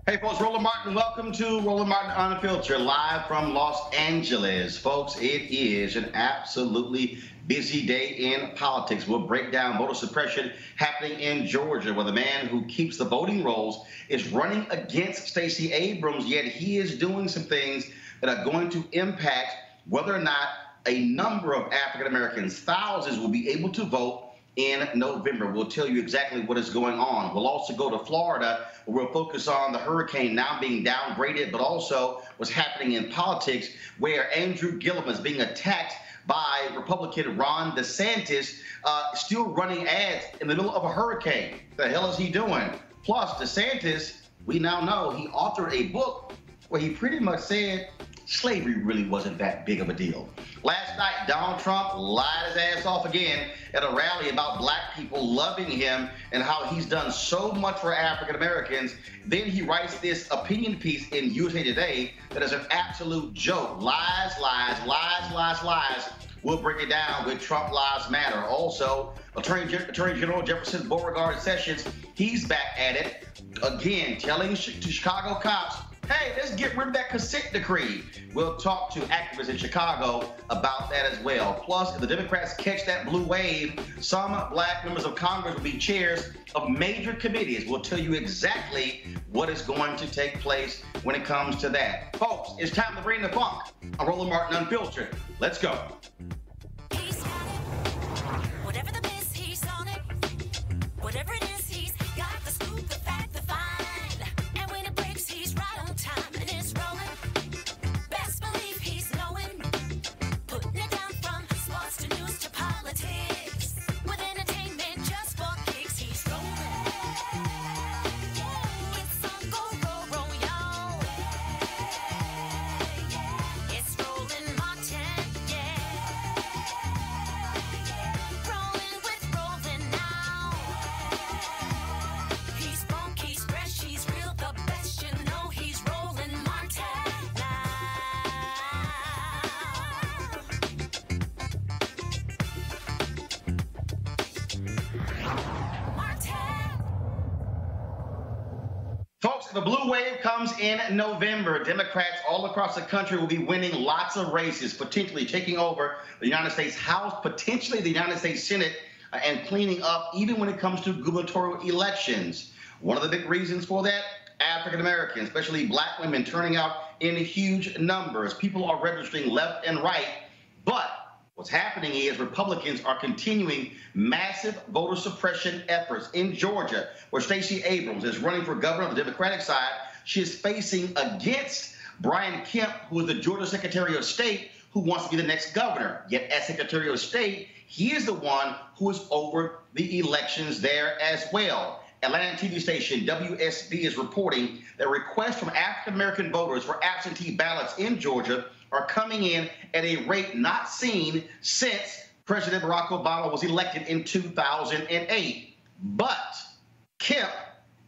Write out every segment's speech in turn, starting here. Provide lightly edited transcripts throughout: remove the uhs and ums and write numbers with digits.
Hey folks, Roland Martin. Welcome to Roland Martin Unfiltered, live from Los Angeles. Folks, it is an absolutely busy day in politics. We'll break down voter suppression happening in Georgia, where the man who keeps the voting rolls is running against Stacey Abrams, yet he is doing some things that are going to impact whether or not a number of African Americans, thousands, will be able to vote in November. We'll tell you exactly what is going on. We'll also go to Florida, where we'll focus on the hurricane now being downgraded, but also what's happening in politics, where Andrew Gillum is being attacked by Republican Ron DeSantis, still running ads in the middle of a hurricane. The hell is he doing? Plus, DeSantis, we now know he authored a book where he pretty much said slavery really wasn't that big of a deal. Last night, Donald Trump lied his ass off again at a rally about black people loving him and how he's done so much for African Americans. Then he writes this opinion piece in USA Today that is an absolute joke. Lies, lies, lies, lies, lies. We'll break it down with Trump Lives Matter. Also, Attorney General Jefferson Beauregard Sessions, he's back at it again, telling Chicago cops, hey, let's get rid of that consent decree. We'll talk to activists in Chicago about that as well. Plus, if the Democrats catch that blue wave, some black members of Congress will be chairs of major committees. We'll tell you exactly what is going to take place when it comes to that. Folks, it's time to bring the funk. I'm Roland Martin Unfiltered. Let's go. Whatever the biz, he's on it. Whatever it is, he's got the scoop, the fact, the find. And when it breaks, he's right on time and it's rolling. Best believe he's knowing. Putting it down from sports to news to politics. With entertainment just for kicks, he's rolling. It's on go, y'all. It's Roland Martin, yeah. Rolling with Roland now. He's funky, he's fresh, he's real, the best, you know he's Roland Martin now. Martin. Folks, the blue wave comes in November. Democrats all across the country will be winning lots of races, potentially taking over the United States House, potentially the United States Senate, and cleaning up even when it comes to gubernatorial elections. One of the big reasons for that, African Americans, especially black women, turning out in huge numbers. People are registering left and right, but what's happening is Republicans are continuing massive voter suppression efforts in Georgia, where Stacey Abrams is running for governor on the Democratic side. She is facing against Brian Kemp, who is the Georgia Secretary of State, who wants to be the next governor. Yet as Secretary of State, he is the one who is over the elections there as well. Atlanta TV station WSB is reporting that requests from African American voters for absentee ballots in Georgia are coming in at a rate not seen since President Barack Obama was elected in 2008. But Kemp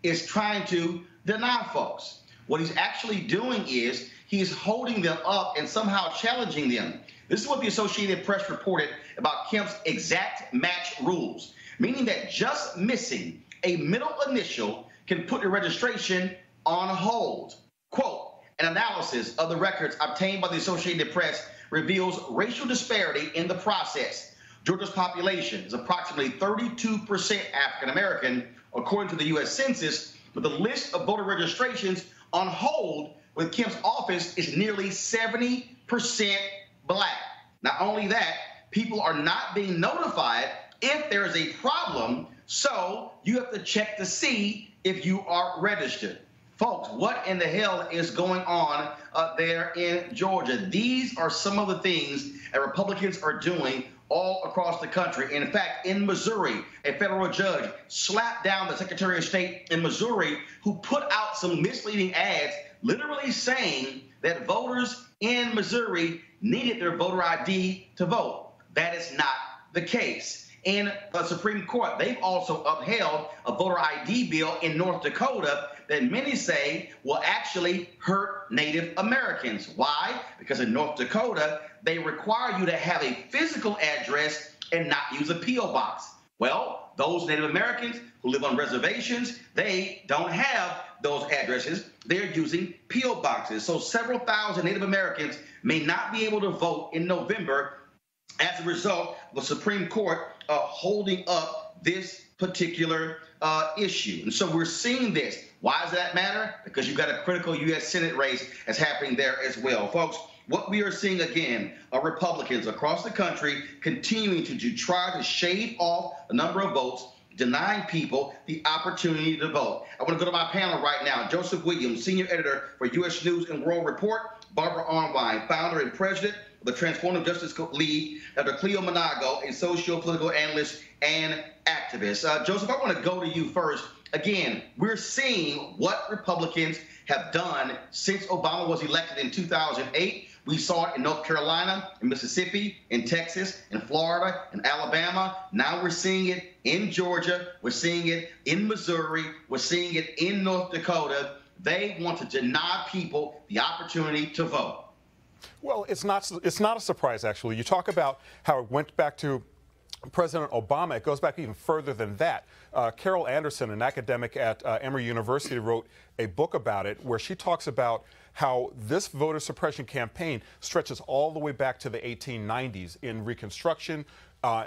is trying to deny folks. What he's actually doing is he's holding them up and somehow challenging them. This is what the Associated Press reported about Kemp's exact match rules, meaning that just missing a middle initial can put your registration on hold. Quote, an analysis of the records obtained by the Associated Press reveals racial disparity in the process. Georgia's population is approximately 32% African American, according to the U.S. Census, but the list of voter registrations on hold with Kemp's office is nearly 70% black. Not only that, people are not being notified if there is a problem, so you have to check to see if you are registered. Folks, what in the hell is going on there in Georgia? These are some of the things that Republicans are doing all across the country. In fact, in Missouri, a federal judge slapped down the Secretary of State in Missouri who put out some misleading ads literally saying that voters in Missouri needed their voter ID to vote. That is not the case. In the Supreme Court, they've also upheld a voter ID bill in North Dakota that many say will actually hurt Native Americans. Why? Because in North Dakota, they require you to have a physical address and not use a P.O. box. Well, those Native Americans who live on reservations, they don't have those addresses. They're using P.O. boxes. So several thousand Native Americans may not be able to vote in November as a result of the Supreme Court holding up this particular issue. And so we're seeing this. Why does that matter? Because you've got a critical U.S. Senate race that's happening there as well. Folks, what we are seeing again are Republicans across the country continuing to try to shave off the number of votes, denying people the opportunity to vote. I want to go to my panel right now. Joseph Williams, senior editor for U.S. News and World Report. Barbara Arnwine, founder and president of the Transformative Justice League. Dr. Cleo Monago, a socio-political analyst and activist. Joseph, I want to go to you first. Again, we're seeing what Republicans have done since Obama was elected in 2008. We saw it in North Carolina, in Mississippi, in Texas, in Florida, in Alabama. Now we're seeing it in Georgia. We're seeing it in Missouri. We're seeing it in North Dakota. They want to deny people the opportunity to vote. Well, it's not a surprise, actually. You talk about how it went back to President Obama. It goes back even further than that. Carol Anderson, an academic at Emory University, wrote a book about it where she talks about how this voter suppression campaign stretches all the way back to the 1890s in Reconstruction.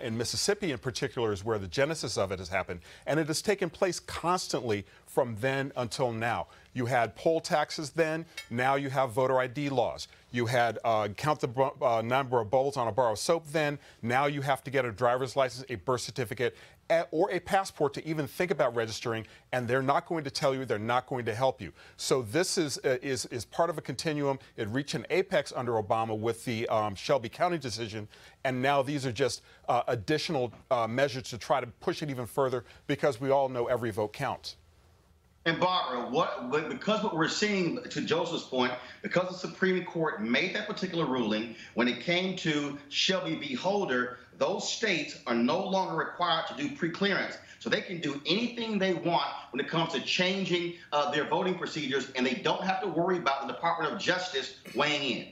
In Mississippi in particular is where the genesis of it has happened. And it has taken place constantly from then until now. You had poll taxes then. Now you have voter ID laws. You had count the number of bowls on a bar of soap then. Now you have to get a driver's license, a birth certificate, or a passport to even think about registering, and they're not going to tell you, they're not going to help you. So this is part of a continuum. It reached an apex under Obama with the Shelby County decision, and now these are just additional measures to try to push it even further because we all know every vote counts. And Barbara, because what we're seeing, to Joseph's point, because the Supreme Court made that particular ruling, when it came to Shelby v. Holder, those states are no longer required to do preclearance. So they can do anything they want when it comes to changing their voting procedures, and they don't have to worry about the Department of Justice weighing in.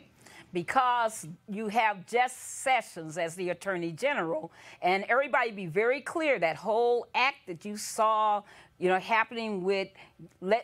Because you have Jeff Sessions as the Attorney General, and everybody be very clear, that whole act that you saw, happening with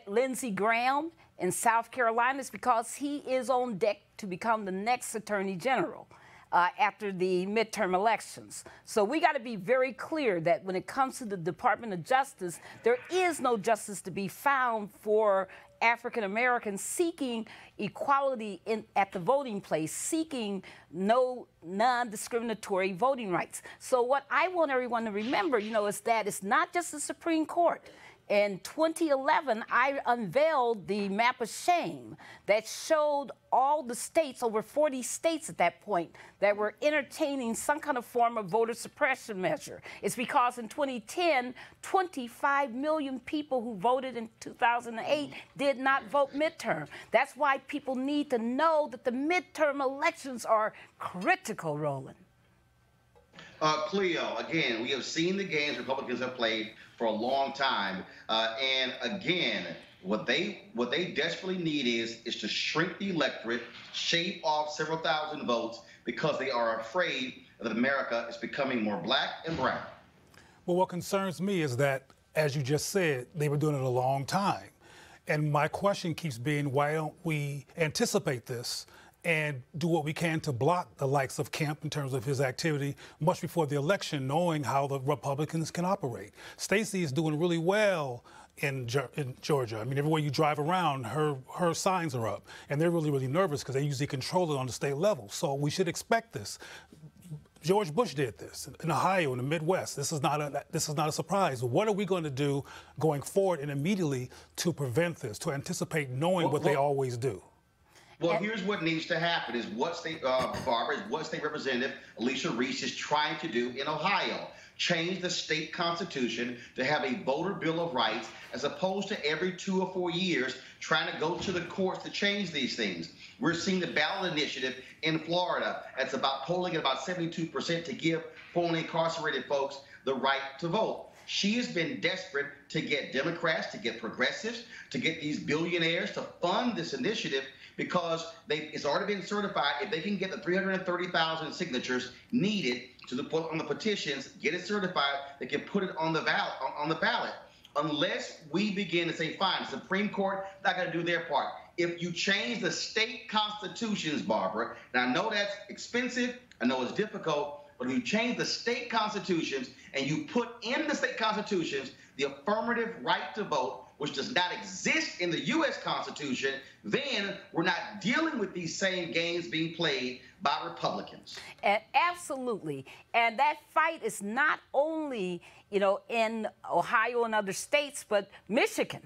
Lindsey Graham in South Carolina is because he is on deck to become the next Attorney General after the midterm elections. So we got to be very clear that when it comes to the Department of Justice, there is no justice to be found for African Americans seeking equality at the voting place, seeking no non-discriminatory voting rights. So what I want everyone to remember, is that it's not just the Supreme Court. In 2011, I unveiled the map of shame that showed all the states, over 40 states at that point, that were entertaining some kind of form of voter suppression measure. It's because in 2010, 25 million people who voted in 2008 did not vote midterm. That's why people need to know that the midterm elections are critical, Roland. Cleo, again, we have seen the games Republicans have played for a long time. And again, what they desperately need is to shrink the electorate, shave off several thousand votes because they are afraid that America is becoming more black and brown. Well, what concerns me is that, as you just said, they were doing it a long time. And my question keeps being, why don't we anticipate this and do what we can to block the likes of Kemp in terms of his activity much before the election, knowing how the Republicans can operate? Stacey is doing really well in Georgia. I mean, everywhere you drive around, her signs are up, and they're really, really nervous because they usually control it on the state level. So we should expect this. George Bush did this in Ohio, in the Midwest. This is not a surprise. What are we going to do going forward and immediately to prevent this, to anticipate knowing what they always do? Well, here's what needs to happen is what State Representative Alicia Reese is trying to do in Ohio. Change the state constitution to have a voter bill of rights as opposed to every 2 or 4 years trying to go to the courts to change these things. We're seeing the ballot initiative in Florida. That's about polling at about 72% to give formerly incarcerated folks the right to vote. She has been desperate to get Democrats, to get progressives, to get these billionaires to fund this initiative because it's already been certified. If they can get the 330,000 signatures needed to put on the petitions, get it certified, they can put it on the ballot. Unless we begin to say, fine, the Supreme Court not going to do their part. If you change the state constitutions, Barbara, and I know that's expensive, I know it's difficult, but if you change the state constitutions and you put in the state constitutions the affirmative right to vote, which does not exist in the U.S. Constitution, then we're not dealing with these same games being played by Republicans. And absolutely. And that fight is not only, in Ohio and other states, but Michigan.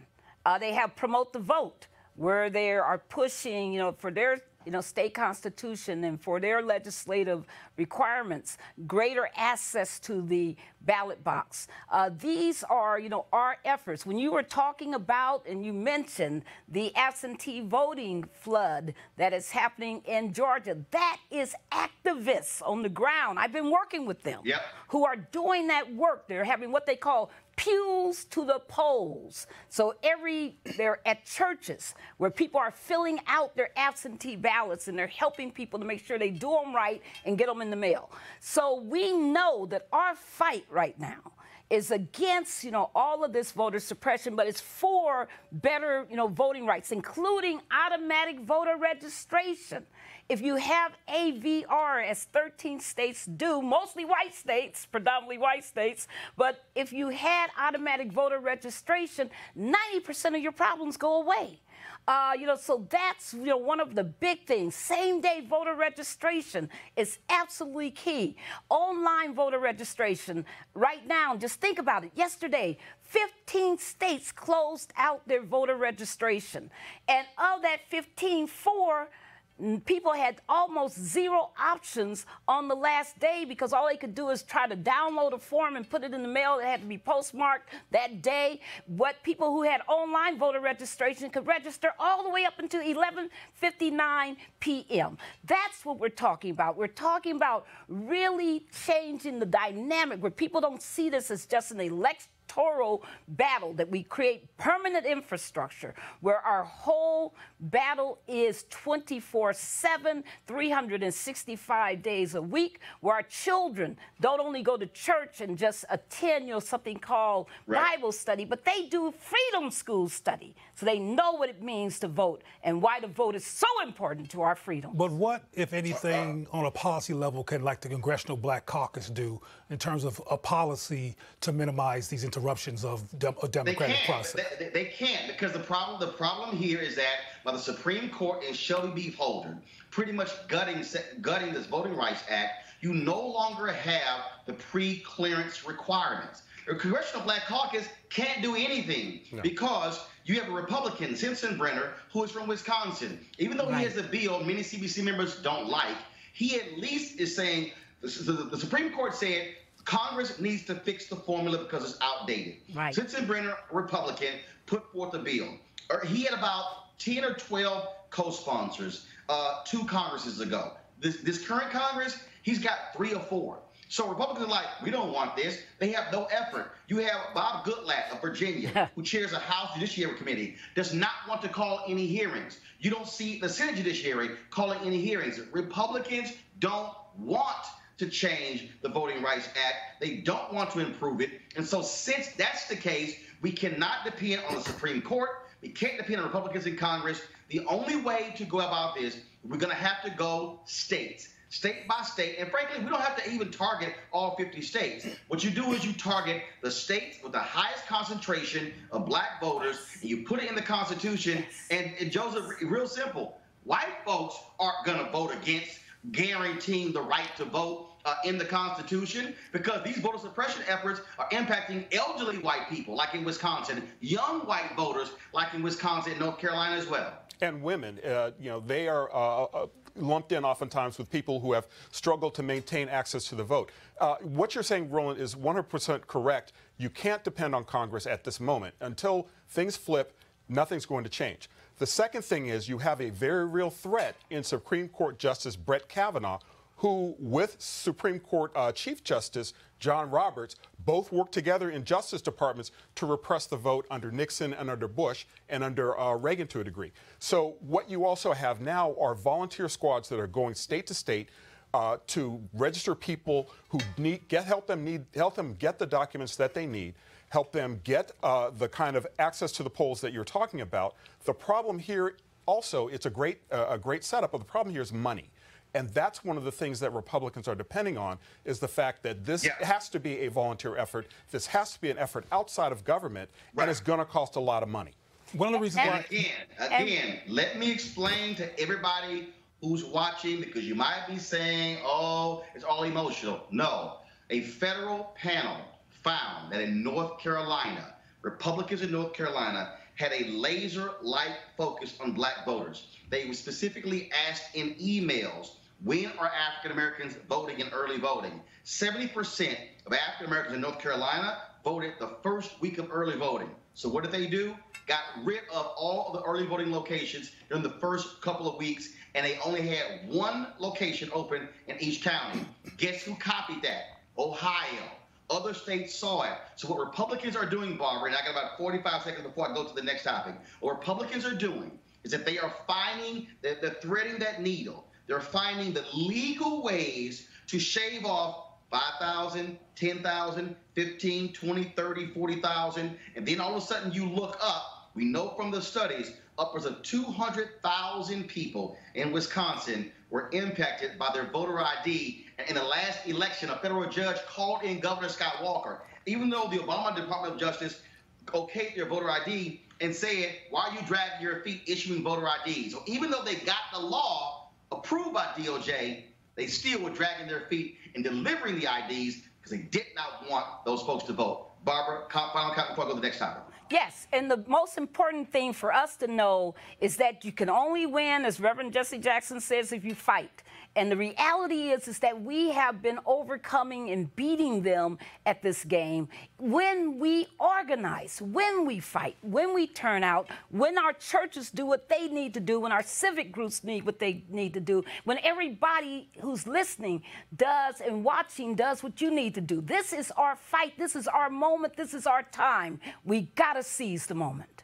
They have Promote the Vote, where they are pushing, for their state constitution and for their legislative requirements, greater access to the ballot box. These are, our efforts. When you were talking about and you mentioned the absentee voting flood that is happening in Georgia, that is activists on the ground. I've been working with them who are doing that work. They're having what they call pews to the polls. So they're at churches where people are filling out their absentee ballots and they're helping people to make sure they do them right and get them in the mail. So we know that our fight right now is against, all of this voter suppression, but it's for better, voting rights, including automatic voter registration. If you have AVR, as 13 states do, mostly white states, predominantly white states, but if you had automatic voter registration, 90% of your problems go away. So that's, one of the big things. Same-day voter registration is absolutely key. Online voter registration, right now, just think about it. Yesterday, 15 states closed out their voter registration. And of that 15, 4 people had almost zero options on the last day because all they could do is try to download a form and put it in the mail. It had to be postmarked that day. What people who had online voter registration could register all the way up until 11:59 p.m. That's what we're talking about. We're talking about really changing the dynamic where people don't see this as just an electoral battle, that we create permanent infrastructure where our whole battle is 24/7, 365 days a week, where our children don't only go to church and just attend, something called Bible study, but they do freedom school study. So they know what it means to vote and why the vote is so important to our freedom. But what, if anything, on a policy level can the Congressional Black Caucus do in terms of a policy to minimize these interruptions of a democratic process? They can't, because the problem here is that by the Supreme Court and Shelby B. Holder pretty much gutting this Voting Rights Act, you no longer have the pre-clearance requirements. The Congressional Black Caucus can't do anything because you have a Republican, Sensenbrenner, who is from Wisconsin. Even though he has a bill many CBC members don't like, he at least is saying, the Supreme Court said Congress needs to fix the formula because it's outdated. Sensenbrenner, Republican, put forth a bill. He had about 10 or 12 co-sponsors 2 Congresses ago. This current Congress, he's got 3 or 4. So Republicans are like, we don't want this. They have no effort. You have Bob Goodlatte of Virginia, who chairs a House Judiciary Committee, does not want to call any hearings. You don't see the Senate Judiciary calling any hearings. Republicans don't want to change the Voting Rights Act. They don't want to improve it. And so since that's the case, we cannot depend on the Supreme Court. We can't depend on Republicans in Congress. The only way to go about this, we're going to have to go state by state. And frankly, we don't have to even target all 50 states. What you do is you target the states with the highest concentration of black voters, and you put it in the Constitution. And Joseph, real simple, white folks aren't going to vote against guaranteeing the right to vote in the Constitution, because these voter suppression efforts are impacting elderly white people, like in Wisconsin, young white voters, like in Wisconsin and North Carolina as well. And women, they are lumped in oftentimes with people who have struggled to maintain access to the vote. What you're saying, Roland, is 100% correct. You can't depend on Congress at this moment. Until things flip, nothing's going to change. The second thing is you have a very real threat in Supreme Court Justice Brett Kavanaugh, who, with Supreme Court Chief Justice John Roberts, both worked together in justice departments to repress the vote under Nixon and under Bush and under Reagan to a degree. So what you also have now are volunteer squads that are going state to state to register people who help them get the documents that they need, help them get the kind of access to the polls that you're talking about. The problem here also, it's a great setup, but the problem here is money. And that's one of the things that Republicans are depending on, is the fact that this has to be a volunteer effort. This has to be an effort outside of government, and it's going to cost a lot of money. One of the reasons why... Again, let me explain to everybody who's watching, because you might be saying, oh, it's all emotional. No. A federal panel found that in North Carolina, Republicans in North Carolina had a laser-like focus on black voters. They were specifically asked in emails, when are African Americans voting in early voting? 70% of African Americans in North Carolina voted the first week of early voting. So what did they do? Got rid of all of the early voting locations during the first couple of weeks, and they only had one location open in each county. Guess who copied that? Ohio. Other states saw it. So what Republicans are doing, Barbara, and I got about 45 seconds before I go to the next topic. What Republicans are doing is that they are finding, they're threading that needle. They're finding the legal ways to shave off 5,000, 10,000, 15, 20, 30, 40,000. And then all of a sudden you look up, we know from the studies, upwards of 200,000 people in Wisconsin were impacted by their voter ID. And in the last election, a federal judge called in Governor Scott Walker, even though the Obama Department of Justice okayed their voter ID and said, why are you dragging your feet issuing voter IDs? So even though they got the law approved by DOJ, they still were dragging their feet in delivering the IDs because they did not want those folks to vote. Barbara, final comment before I go to the next topic. Yes, and the most important thing for us to know is that you can only win, as Reverend Jesse Jackson says, if you fight. And the reality is that we have been overcoming and beating them at this game when we organize, when we fight, when we turn out, when our churches do what they need to do, when our civic groups need what they need to do, when everybody who's listening does and watching does what you need to do. This is our fight. This is our moment. This is our time. We got to seize the moment.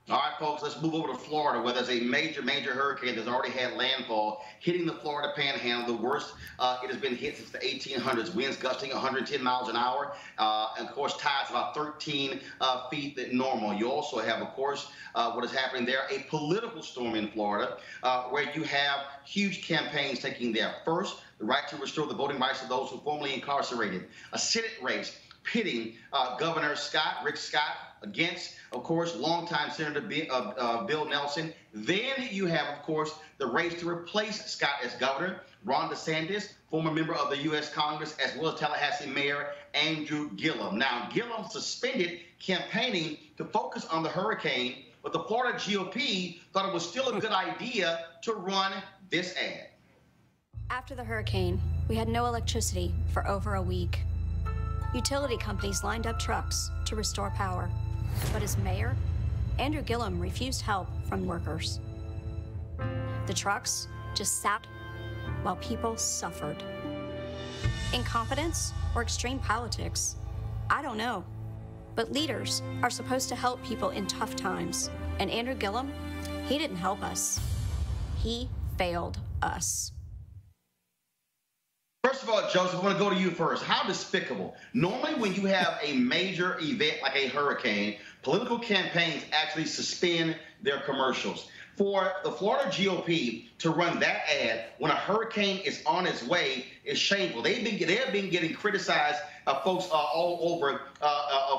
All right, folks, let's move over to Florida, where there's a major hurricane that's already had landfall hitting the Florida Panhandle, the worst it has been hit since the 1800s. Winds gusting 110 miles an hour, and of course, tides about 13 feet than normal. You also have, of course, what is happening there, a political storm in Florida, where you have huge campaigns taking there. First, the right to restore the voting rights of those who formerly incarcerated. A Senate race pitting Governor Rick Scott, against, of course, longtime Senator Bill Nelson. Then you have, of course, the race to replace Scott as governor. Ron DeSantis, former member of the U.S. Congress, as well as Tallahassee Mayor Andrew Gillum. Now, Gillum suspended campaigning to focus on the hurricane, but the Florida GOP thought it was still a good idea to run this ad. After the hurricane, we had no electricity for over a week. Utility companies lined up trucks to restore power. But as mayor, Andrew Gillum refused help from workers. The trucks just sat while people suffered. Incompetence or extreme politics? I don't know. But leaders are supposed to help people in tough times. And Andrew Gillum, he didn't help us. He failed us. First of all, Joseph, I want to go to you first. How despicable. Normally, when you have a major event like a hurricane, political campaigns actually suspend their commercials. For the Florida GOP to run that ad when a hurricane is on its way is shameful. They have been getting criticized, folks all over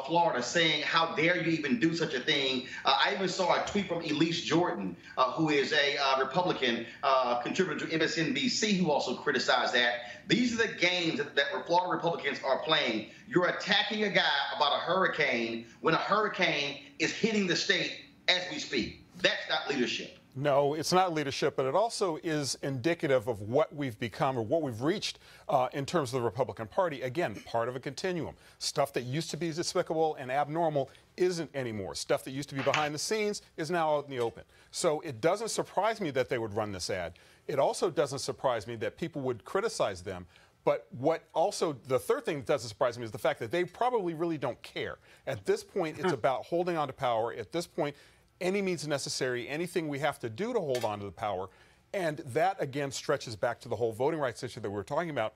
Florida, saying, how dare you even do such a thing. I even saw a tweet from Elise Jordan, who is a Republican contributor to MSNBC, who also criticized that. These are the games that Florida Republicans are playing. You're attacking a guy about a hurricane when a hurricane is hitting the state as we speak. That's not leadership. No, it's not leadership, but it also is indicative of what we've become or what we've reached in terms of the Republican Party. Again, part of a continuum. Stuff that used to be despicable and abnormal isn't anymore. Stuff that used to be behind the scenes is now out in the open. So it doesn't surprise me that they would run this ad. It also doesn't surprise me that people would criticize them. But what also, the third thing that doesn't surprise me is the fact that they probably really don't care. At this point, it's about holding on to power. At this point, any means necessary, anything we have to do to hold on to the power. And that, again, stretches back to the whole voting rights issue that we were talking about,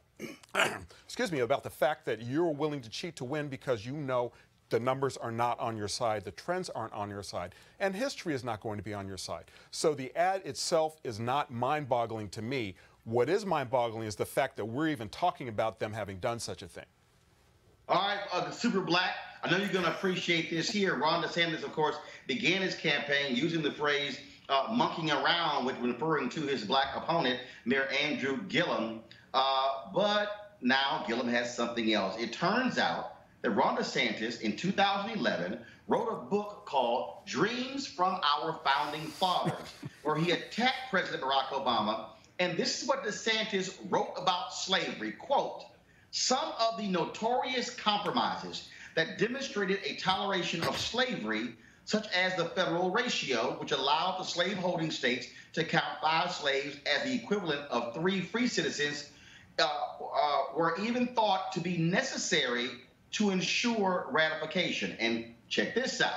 excuse me, about the fact that you're willing to cheat to win because you know the numbers are not on your side, the trends aren't on your side, and history is not going to be on your side. So the ad itself is not mind-boggling to me. What is mind-boggling is the fact that we're even talking about them having done such a thing. All right, the Super Black, I know you're going to appreciate this here. Ron DeSantis, of course, began his campaign using the phrase monkeying around with referring to his black opponent, Mayor Andrew Gillum. But now Gillum has something else. It turns out that Ron DeSantis in 2011 wrote a book called Dreams from Our Founding Fathers, where he attacked President Barack Obama. And this is what DeSantis wrote about slavery. Quote, some of the notorious compromises that demonstrated a toleration of slavery, such as the federal ratio, which allowed the slave-holding states to count 5 slaves as the equivalent of 3 free citizens, were even thought to be necessary to ensure ratification. And check this out.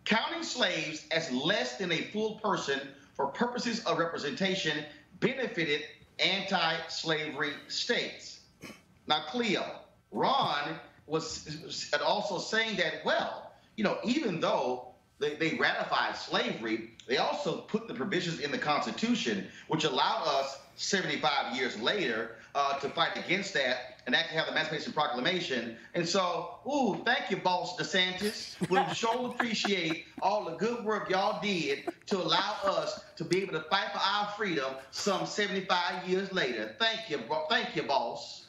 Counting slaves as less than a full person for purposes of representation benefited anti-slavery states. Now, Cleo, Ron was also saying that, well, you know, even though they ratified slavery, they also put the provisions in the Constitution which allowed us 75 years later to fight against that and actually have the Emancipation Proclamation. And so, ooh, thank you, boss DeSantis. We sure appreciate all the good work y'all did to allow us to be able to fight for our freedom some 75 years later. Thank you, boss.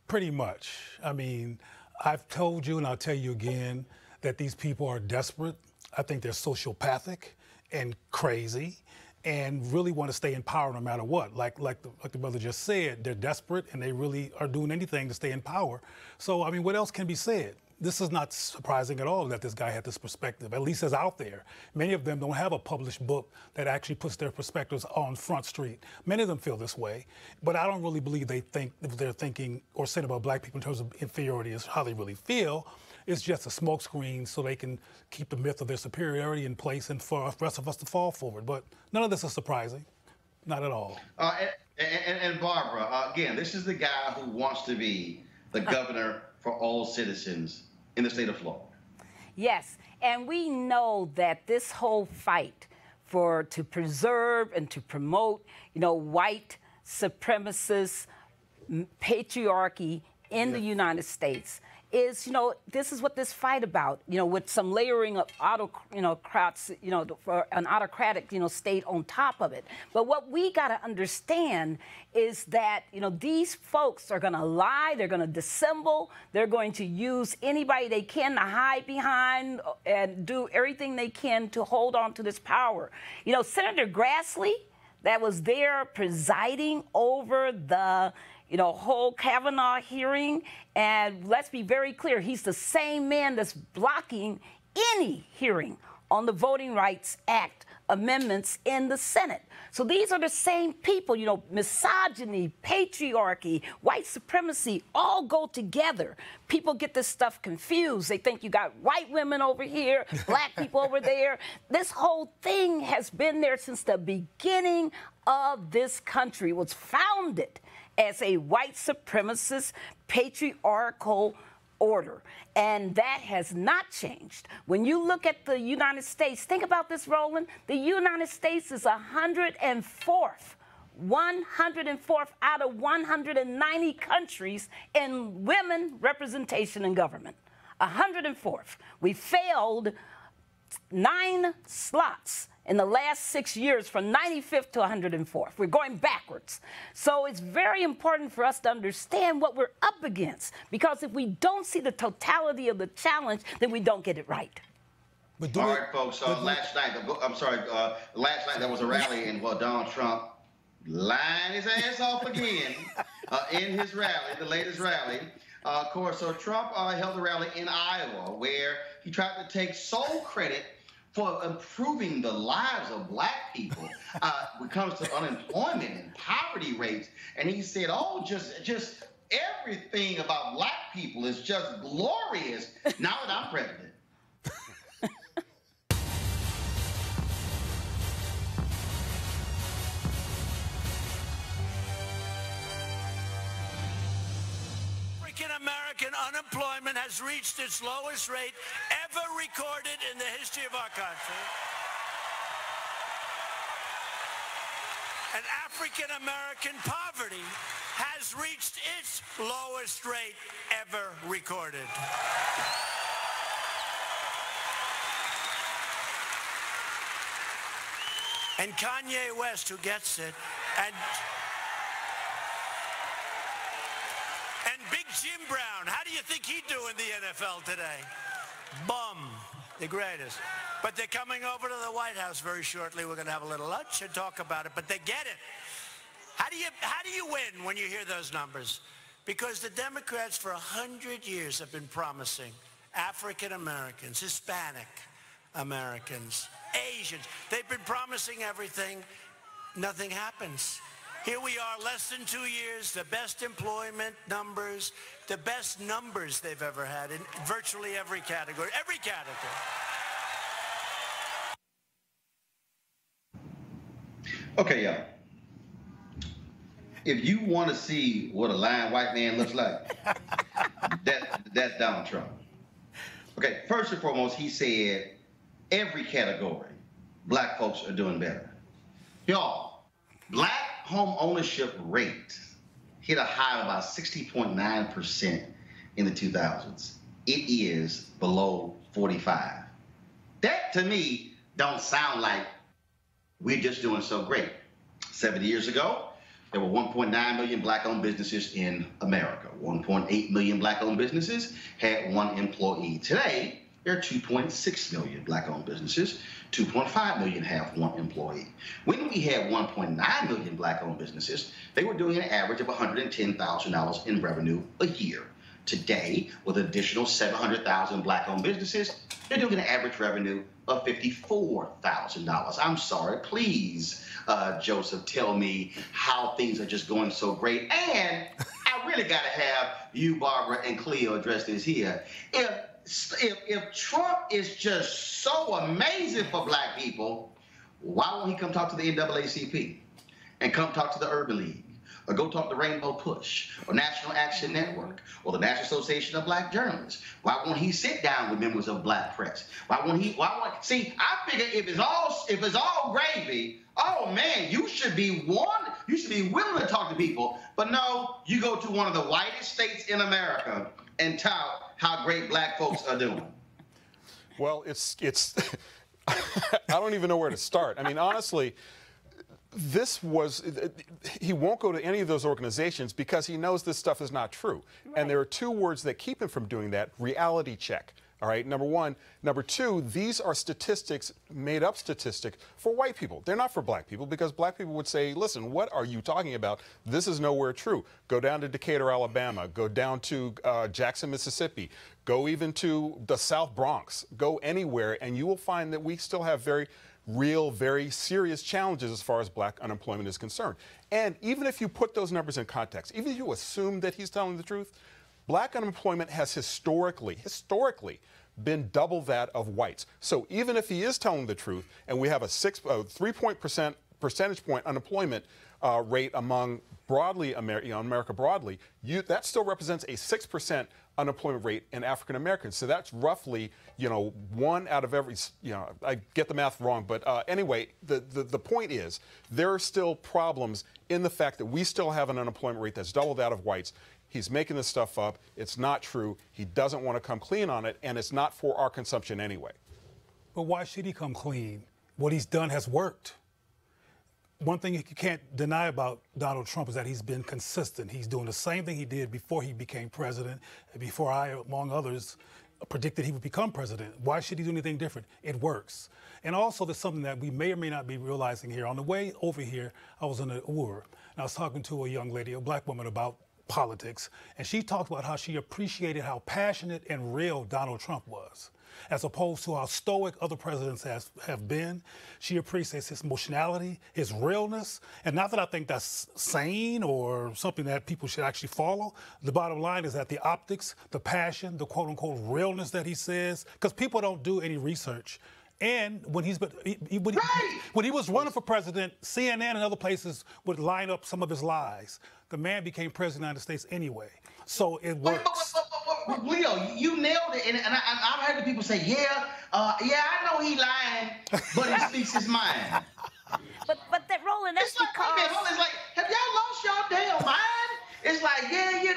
Pretty much. I mean, I've told you and I'll tell you again that these people are desperate. I think they're sociopathic and crazy and really want to stay in power no matter what. Like the brother just said, they're desperate and they really are doing anything to stay in power. So, I mean, what else can be said? This is not surprising at all that this guy had this perspective, at least as out there. Many of them don't have a published book that actually puts their perspectives on Front Street. Many of them feel this way, but I don't really believe they're thinking or saying about black people in terms of inferiority is how they really feel. It's just a smokescreen so they can keep the myth of their superiority in place and for the rest of us to fall forward. But none of this is surprising, not at all. And Barbara, again, this is the guy who wants to be the governor for all citizens in the state of Florida. Yes, and we know that this whole fight to preserve and to promote, you know, white supremacist patriarchy in the United States is, you know, this is what this fight about, you know, with some layering of autocrats, you know, for an autocratic, you know, state on top of it. But what we got to understand is that, you know, these folks are going to lie, they're going to dissemble, they're going to use anybody they can to hide behind and do everything they can to hold on to this power. You know, Senator Grassley, that was there presiding over the whole Kavanaugh hearing. And let's be very clear, he's the same man that's blocking any hearing on the Voting Rights Act amendments in the Senate. So these are the same people, you know, misogyny, patriarchy, white supremacy, all go together. People get this stuff confused. They think you got white women over here, black people over there. This whole thing has been there since the beginning of this country. It was founded as a white supremacist patriarchal order. And that has not changed. When you look at the United States, think about this, Roland. The United States is 104th out of 190 countries in women representation in government. 104th. We failed 9 slots in the last 6 years from 95th to 104th. We're going backwards. So it's very important for us to understand what we're up against, because if we don't see the totality of the challenge, then we don't get it right. But all right, folks, last night there was a rally, and Donald Trump lined his ass off again in his rally, the latest rally. Of course, so Trump held a rally in Iowa where he tried to take sole credit for improving the lives of black people when it comes to unemployment and poverty rates. And he said, oh, just everything about black people is just glorious now that I'm president. American unemployment has reached its lowest rate ever recorded in the history of our country. And African American poverty has reached its lowest rate ever recorded. And Kanye West, who gets it, and big Jim Brown. How do you think he'd do in the NFL today? Bum. The greatest. But they're coming over to the White House very shortly. We're going to have a little lunch and talk about it. But they get it. How do you win when you hear those numbers? Because the Democrats for 100 years have been promising African Americans, Hispanic Americans, Asians. They've been promising everything. Nothing happens. Here we are, less than 2 years, the best employment numbers, the best numbers they've ever had in virtually every category. Every category. Okay, y'all. If you want to see what a lying white man looks like, that's Donald Trump. Okay, first and foremost, he said every category, black folks are doing better. Y'all, black home ownership rate hit a high of about 60.9% in the 2000s. It is below 45. That, to me, don't sound like we're just doing so great. 70 years ago, there were 1.9 million black-owned businesses in America. 1.8 million black-owned businesses had one employee. Today, there are 2.6 million black-owned businesses. 2.5 million have one employee. When we had 1.9 million black-owned businesses, they were doing an average of $110,000 in revenue a year. Today, with an additional 700,000 black-owned businesses, they're doing an average revenue of $54,000. I'm sorry, please, Joseph, tell me how things are just going so great. And I really got to have you, Barbara, and Cleo address this here. If Trump is just so amazing for black people, why won't he come talk to the NAACP and come talk to the Urban League? Or go talk to Rainbow Push, or National Action Network, or the National Association of Black Journalists? Why won't he sit down with members of Black Press? See, I figure if it's all gravy, oh man, you should be willing to talk to people. But no, you go to one of the whitest states in America and tout how great black folks are doing. Well, it's I don't even know where to start. I mean, honestly, he won't go to any of those organizations because he knows this stuff is not true. Right. And there are two words that keep him from doing that: reality check. All right, number one. Number two, these are statistics, made up statistics for white people. They're not for black people, because black people would say, listen, what are you talking about? This is nowhere true. Go down to Decatur, Alabama. Go down to Jackson, Mississippi. Go even to the South Bronx. Go anywhere, and you will find that we still have very real, very serious challenges as far as black unemployment is concerned. And even if you put those numbers in context, even if you assume that he's telling the truth, black unemployment has historically been double that of whites. So even if he is telling the truth, and we have a 3 percentage point unemployment rate among broadly America broadly, that still represents a 6% unemployment rate in African Americans. So that's roughly, one out of every, I get the math wrong, but anyway, the point is there are still problems in the fact that we still have an unemployment rate that's double that of whites. He's making this stuff up. It's not true. He doesn't want to come clean on it, and it's not for our consumption anyway. But why should he come clean? What he's done has worked. One thing you can't deny about Donald Trump is that he's been consistent. He's doing the same thing he did before he became president, and before I, among others, predicted he would become president. Why should he do anything different? It works. And also, there's something that we may or may not be realizing here. On the way over here, I was in an Uber, and I was talking to a young lady, a black woman, about politics, and she talked about how she appreciated how passionate and real Donald Trump was, as opposed to how stoic other presidents have been. She appreciates his emotionality, his realness, and not that I think that's sane or something that people should actually follow. The bottom line is that the optics, the passion, the quote-unquote realness that he says, because people don't do any research. And when he was running for president, CNN and other places would line up some of his lies. The man became president of the United States anyway. So it works. But Leo, you nailed it. And I've heard the people say, I know he lying, but he speaks his mind. But that, Roland, that's because... It's like, have y'all lost y'all damn mind? It's like, I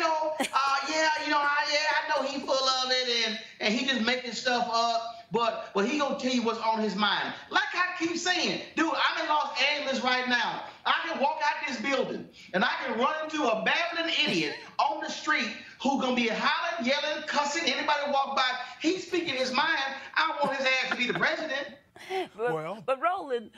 know he full of it, and he just making stuff up. But he gonna tell you what's on his mind. Like I keep saying, dude, I'm in Los Angeles right now. I can walk out this building and I can run into a babbling idiot on the street who gonna be hollering, yelling, cussing anybody walk by. He's speaking his mind. I don't want his ass to be the president. But Roland,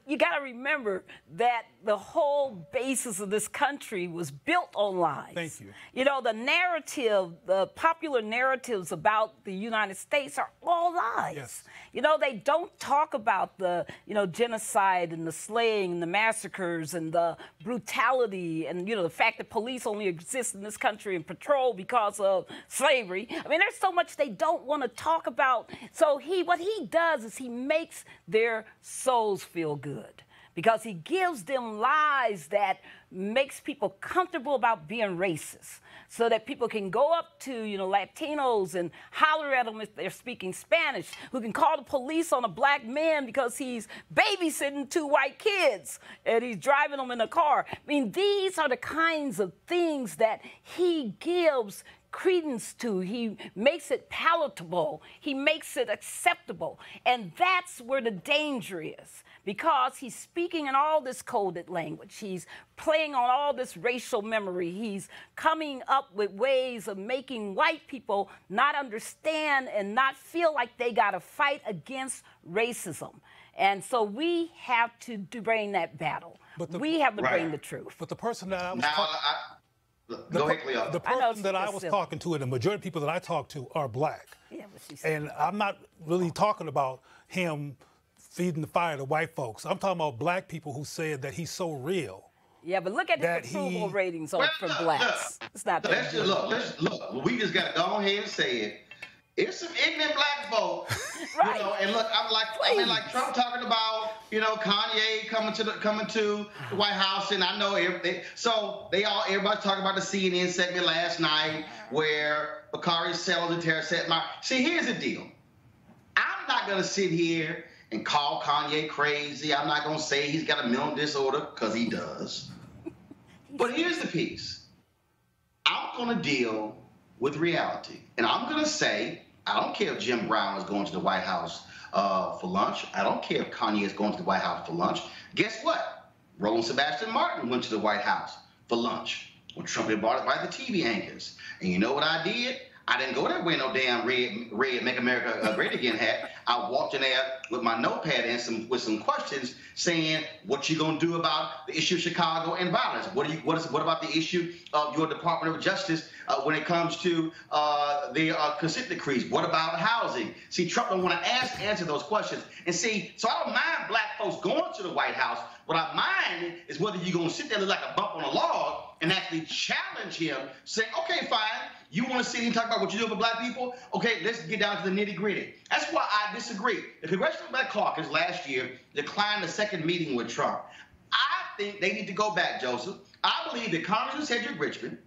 you got to remember that the whole basis of this country was built on lies. Thank you. You know, the narrative, the popular narratives about the United States are all lies. Yes. You know, they don't talk about the, genocide and the slaying and the massacres and the brutality and, the fact that police only exist in this country and patrol because of slavery. I mean, there's so much they don't want to talk about. So what he does is he makes their souls feel good because he gives them lies that makes people comfortable about being racist so that people can go up to, Latinos and holler at them if they're speaking Spanish, who can call the police on a black man because he's babysitting 2 white kids and he's driving them in a car. I mean, these are the kinds of things that he gives credence to. He makes it palatable. He makes it acceptable. And that's where the danger is, because he's speaking in all this coded language. He's playing on all this racial memory. He's coming up with ways of making white people not understand and not feel like they got to fight against racism. And so we have to bring that battle. We have to bring the truth. But the person that I was Go ahead, Cleo. The person that I was talking to, and the majority of people that I talk to are black. Yeah, but she said and I'm not really talking about him feeding the fire to white folks. I'm talking about black people who said that he's so real. Yeah, but look at the approval ratings from blacks. It's not that good. Look, we just got to go ahead and say it. It's some ignorant black folk, Right. And look, like Trump talking about, Kanye coming to the White House, and I know everybody's talking about the CNN segment last night where Bakari sells and Terra said, see, here's the deal. I'm not gonna sit here and call Kanye crazy. I'm not gonna say he's got a mental disorder, because he does. But here's the piece. I'm gonna deal with reality, and I'm gonna say, I don't care if Jim Brown is going to the White House for lunch. I don't care if Kanye is going to the White House for lunch. Guess what? Roland Sebastian Martin went to the White House for lunch when Trump had bought it by the TV anchors. And you know what I did? I didn't go there wearing no damn red Make America Great Again hat. I walked in there with my notepad and with some questions saying, what you gonna do about the issue of Chicago and violence? What about the issue of your Department of Justice when it comes to the consent decrees? What about housing? See, Trump don't want to answer those questions. And see, so I don't mind black folks going to the White House. What I mind is whether you're gonna sit there look like a bump on a log and actually challenge him, saying, okay, fine. You want to sit here and talk about what you do for black people? Okay, let's get down to the nitty-gritty. That's why I disagree. The Congressional Black Caucus last year declined the second meeting with Trump. I think they need to go back, Joseph. I believe that Congressman Cedric Richmond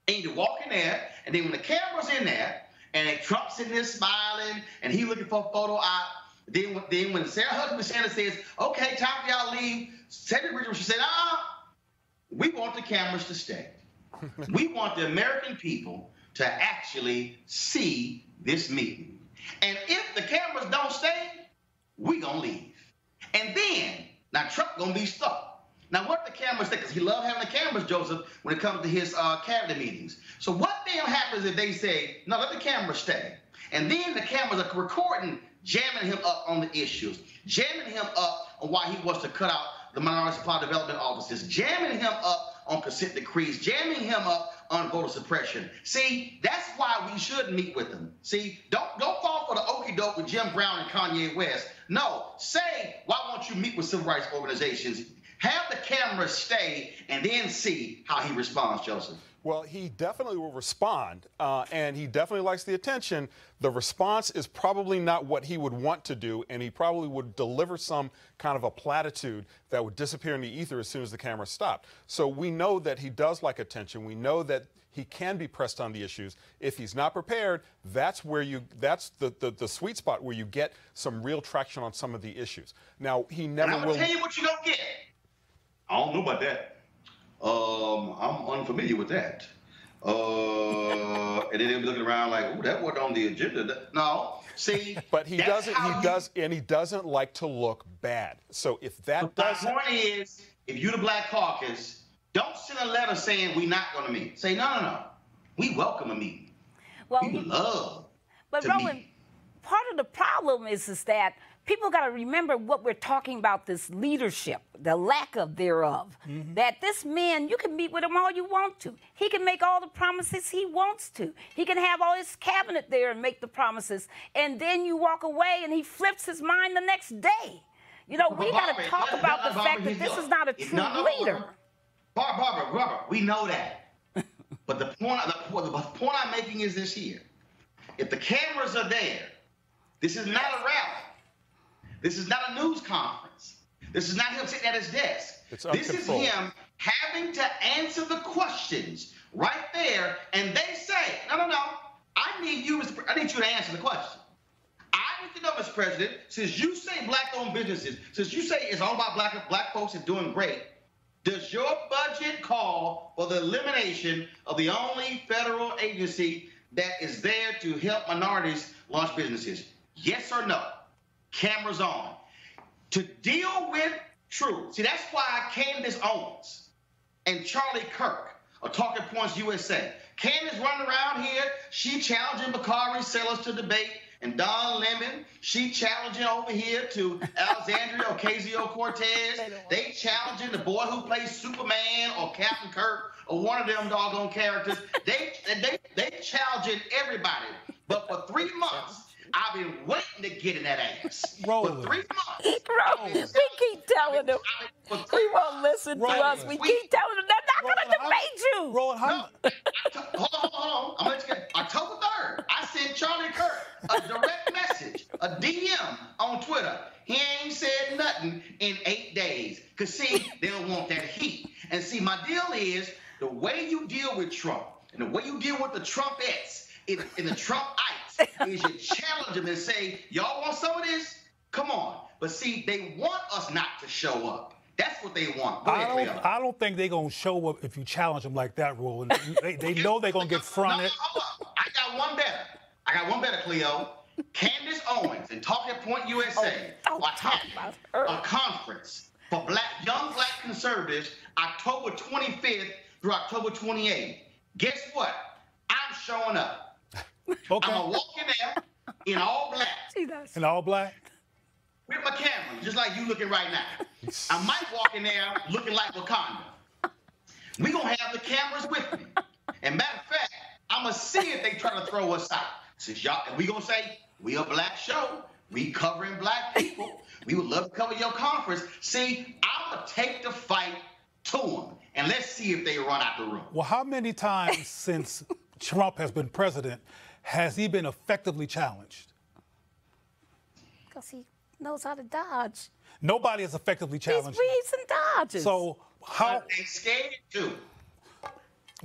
need to walk in there, and then when the camera's in there, and Trump's sitting there smiling, and he looking for a photo op, then when Sarah Huckabee Sanders says, okay, time for y'all to leave, Cedric Richmond should say, we want the cameras to stay. We want the American people to actually see this meeting. And if the cameras don't stay, we gonna leave. And then, now Trump gonna be stuck. Now what if the cameras stay? Because he loves having the cameras, Joseph, when it comes to his cabinet meetings. So what then happens if they say, no, let the cameras stay? And then the cameras are recording, jamming him up on the issues, jamming him up on why he wants to cut out the minority supply development offices, jamming him up on consent decrees, jamming him up on voter suppression. See, that's why we should meet with them. See, don't fall for the okie doke with Jim Brown and Kanye West. No, say, why won't you meet with civil rights organizations? Have the cameras stay and then see how he responds, Joseph. Well, he definitely will respond, and he definitely likes the attention. The response is probably not what he would want to do, and he probably would deliver some kind of a platitude that would disappear in the ether as soon as the camera stopped. So we know that he does like attention. We know that he can be pressed on the issues. If he's not prepared, that's the sweet spot where you get some real traction on some of the issues. Now, he never will. And I'm gonna tell you what you don't get. I don't know about that. I'm unfamiliar with that. And then they'll be looking around like, oh, that wasn't on the agenda. No, see. But he doesn't. He doesn't like to look bad. So if that doesn't. My point is, if you're the Black Caucus, don't send a letter saying we're not going to meet. Say no. We welcome a meeting. Well, we love. But to Roland, meet. part of the problem is that people got to remember what we're talking about, this leadership, the lack of thereof. Mm-hmm. That this man, you can meet with him all you want to. He can make all the promises he wants to. He can have all his cabinet there and make the promises. And then you walk away and he flips his mind the next day. You know, we got to talk about the fact that this is not a true leader. Barbara, we know that. But the point I'm making is this here. If the cameras are there, this is not a rally. This is not a news conference. This is not him sitting at his desk. This is him having to answer the questions right there, and they say, no. I need you to answer the question. I need to know, Mr. President, since you say black-owned businesses, since you say it's all about black folks and doing great, does your budget call for the elimination of the only federal agency that is there to help minorities launch businesses? Yes or no? Cameras on. To deal with truth. See, that's why Candace Owens and Charlie Kirk are Talking Points USA. Candace running around here, she challenging Bakari Sellers to debate, and Don Lemon, she challenging over here to Alexandria Ocasio-Cortez. They challenging the boy who plays Superman or Captain Kirk or one of them doggone characters. They challenging everybody. But for 3 months, I've been waiting to get in that ass. Roland. For 3 months. Roland, we keep telling him. He won't listen to us. We keep telling him they're not going to debate you. Roland, Hold on. I'm going to get October 3rd. I sent Charlie Kirk a direct message, a DM on Twitter. He ain't said nothing in 8 days. Because, see, they don't want that heat. And, see, my deal is the way you deal with Trump and the way you deal with the Trumpettes in the Trumpites is you challenge them and say, y'all want some of this? Come on. But, see, they want us not to show up. That's what they want. I don't think they're going to show up if you challenge them like that, Roland. They know they're going to get fronted. No, hold up. I got one better, Cleo. Candace Owens and Talking Point USA are having a conference for young black conservatives October 25th through October 28th. Guess what? I'm showing up. Okay. I'm going to walk in there in all black. In all black? With my camera, just like you looking right now. I might walk in there looking like Wakanda. We're going to have the cameras with me. And matter of fact, I'm going to see if they try to throw us out. Since y'all, we going to say, we a black show. We covering black people. We would love to cover your conference. See, I'm going to take the fight to them. And let's see if they run out the room. Well, how many times since Trump has been president has he been effectively challenged? Because he knows how to dodge. Nobody has effectively challenged. He weaves and dodges. So how? They scared too.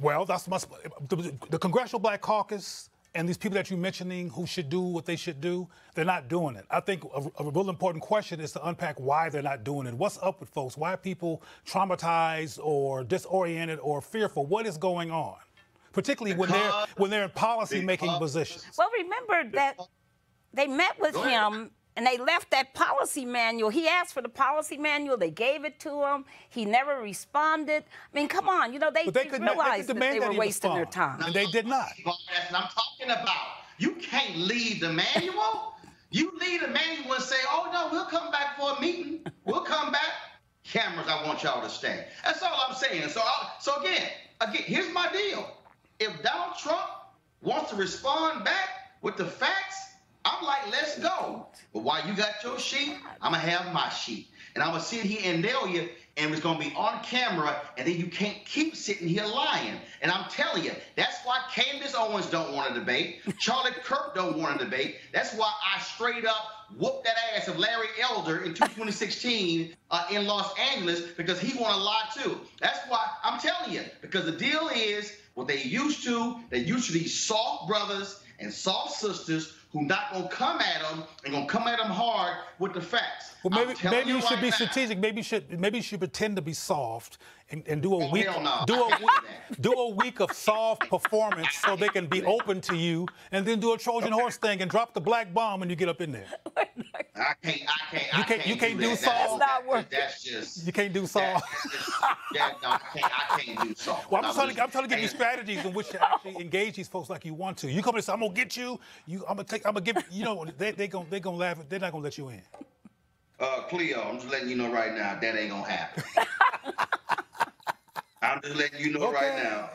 Well, that's the Congressional Black Caucus and these people that you're mentioning who should do what they should do, they're not doing it. I think a real important question is to unpack why they're not doing it. What's up with folks? Why are people traumatized or disoriented or fearful? What is going on? Particularly when they're in policy-making positions. Well, remember that they met with him and they left that policy manual. He asked for the policy manual. They gave it to him. He never responded. I mean, come on. You know, they realized that they were wasting their time. And they did not. That's what I'm talking about. You can't leave the manual. You leave the manual and say, oh, no, we'll come back for a meeting. We'll come back. Cameras, I want y'all to stay. That's all I'm saying. So again, here's my deal. If Donald Trump wants to respond back with the facts, I'm like, let's go. But while you got your sheet, I'm going to have my sheet. And I'm going to sit here and nail you, and it's going to be on camera, and then you can't keep sitting here lying. And I'm telling you, that's why Candace Owens don't want to debate. Charlie Kirk don't want to debate. That's why I straight up whooped that ass of Larry Elder in 2016 in Los Angeles, because he want to lie too. That's why I'm telling you, because the deal is what they used to these soft brothers and soft sisters who not going to come at them and going to come at them hard with the facts. Well, maybe you should be strategic. Maybe you should pretend to be soft and do a week, hell no. do a week of soft performance so they can be open to you, and then do a Trojan horse thing and drop the black bomb when you get up in there. I can't. You can't do that. Saul. That's just. You can't do Saul. I can't do Saul. Well, I'm trying to give you strategies in which to actually engage these folks like you want to. You come and say, "I'm gonna get you. I'm gonna give." You know, they gonna laugh. They're not gonna let you in. Cleo, I'm just letting you know right now that ain't gonna happen. I'm just letting you know right now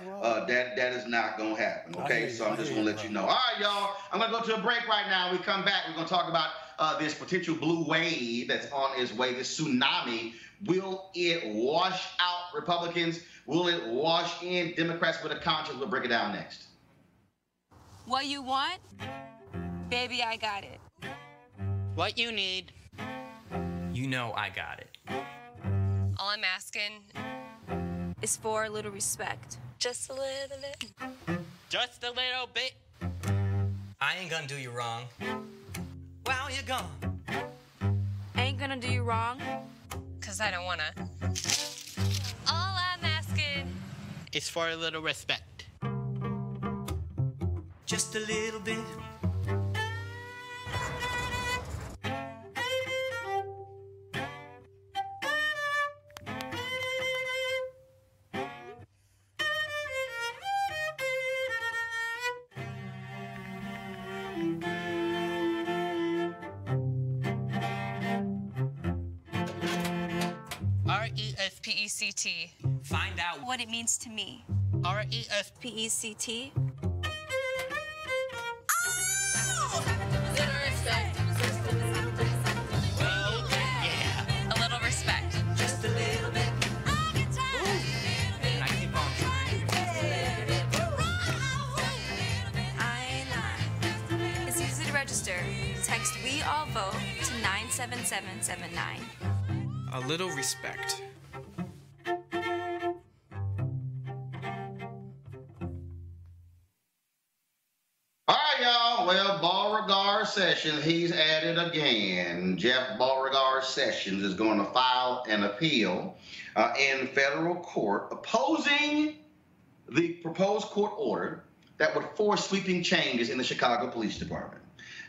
that is not gonna happen. Okay, so I'm just gonna let you know. All right, y'all. I'm gonna go to a break right now. We come back. We're gonna talk about this potential blue wave that's on its way. This tsunami. Will it wash out Republicans? Will it wash in Democrats with a conscience? We'll break it down next. What you want? Baby, I got it. What you need? You know I got it. All I'm asking is for a little respect. Just a little bit. Just a little bit. I ain't gonna do you wrong. While you're gone. I ain't gonna do you wrong, cause I don't wanna. All I'm asking Is for a little respect. Just a little bit. P-E-C-T. Find out What it means to me. R-E-S. P-E-C-T. Yeah. A little respect. just a little bit. And I keep on trying. I-9. It's easy to register. Text We All Vote to 97779. A little respect. All right, y'all. Well, Beauregard Sessions, he's at it again. Jeff Beauregard Sessions is going to file an appeal in federal court opposing the proposed court order that would force sweeping changes in the Chicago Police Department.